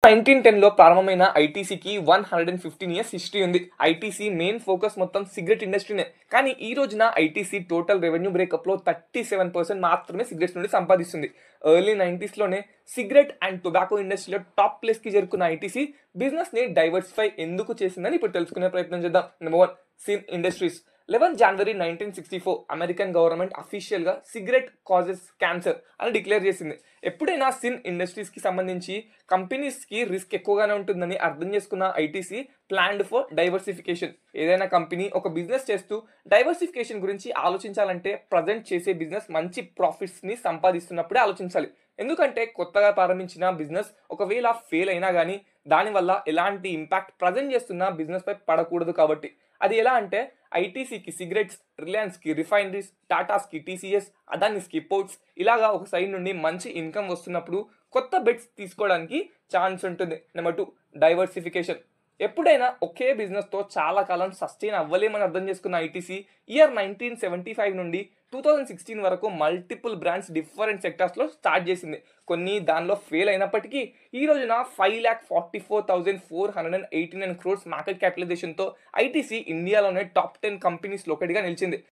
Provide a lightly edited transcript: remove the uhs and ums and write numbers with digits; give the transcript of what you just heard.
1910 లో ప్రారంభమైన ఐటీసీకి 115 years history ఉంది. ఐటీసీ మెయిన్ ఫోకస్ మొత్తం సిగరెట్ ఇండస్ట్రీనే. కానీ ఈ రోజున ఐటీసీ టోటల్ రెవెన్యూ బ్రేకప్ లో 37% మాత్రమే సిగరెట్స్ నుండి సంపాదిస్తుంది. ఎర్లీ 90s లోనే సిగరెట్ అండ్ టొబాకో ఇండస్ట్రీలో టాప్ ప్లేస్ కి చేరుకున్న ఐటీసీ బిజినెస్ ని డైవర్సిఫై ఎందుకు చేసిందని ఇప్పుడు తెలుసుకునే ప్రయత్నం చేద్దాం. Number 1, sin industries. 11 జనవరి 1964 అమెరికన్ గవర్నమెంట్ అఫీషియల్ గా సిగరెట్ కాజెస్ క్యాన్సర్ అని డిక్లేర్ చేసింది. ఎప్పుడైనా సిన్ ఇండస్ట్రీస్ కి సంబంధించి కంపెనీస్ కి రిస్క్ ఎక్కువగానే ఉంటుందని అర్థం చేసుకున్న ఐటీసీ ప్లాన్డ్ ఫర్ డైవర్సిఫికేషన్. ఏదైనా కంపెనీ ఒక బిజినెస్ చేస్తూ డైవర్సిఫికేషన్ గురించి ఆలోచించాలంటే ప్రజెంట్ చేసే బిజినెస్ మంచి ప్రాఫిట్స్ ని సంపాదిస్తున్నప్పుడే ఆలోచించాలి. ఎందుకంటే కొత్తగా ప్రారంభించిన బిజినెస్ ఒకవేళ ఫెయిల్ అయినా కానీ దానివల్ల ఎలాంటి ఇంపాక్ట్ ప్రజెంట్ చేస్తున్న బిజినెస్ పై పడకూడదు. కాబట్టి అది ఎలా అంటే ఐటీసీకి సిగరెట్స్, రిలయన్స్కి రిఫైనరీస్, టాటాస్కి టీసీఎస్, అదానీస్కి పోర్ట్స్ ఇలాగా ఒక సైడ్ నుండి మంచి ఇన్కమ్ వస్తున్నప్పుడు కొత్త బెట్స్ తీసుకోవడానికి ఛాన్స్ ఉంటుంది. Number 2, diversification. ఎప్పుడైనా ఒకే బిజినెస్తో చాలా కాలం సస్టైన్ అవ్వలేమని అర్థం చేసుకున్న ఐటీసీ ఇయర్ 1975 నుండి 2016 వరకు మల్టిపుల్ బ్రాండ్స్ డిఫరెంట్ సెక్టార్స్లో స్టార్ట్ చేసింది. కొన్ని దానిలో ఫెయిల్ అయినప్పటికీ ఈ రోజున 5,44,489 crores మార్కెట్ క్యాపిటలైజేషన్తో ఐటీసీ ఇండియాలోనే టాప్ 10 కంపెనీస్లో ఒకటిగా నిలిచింది.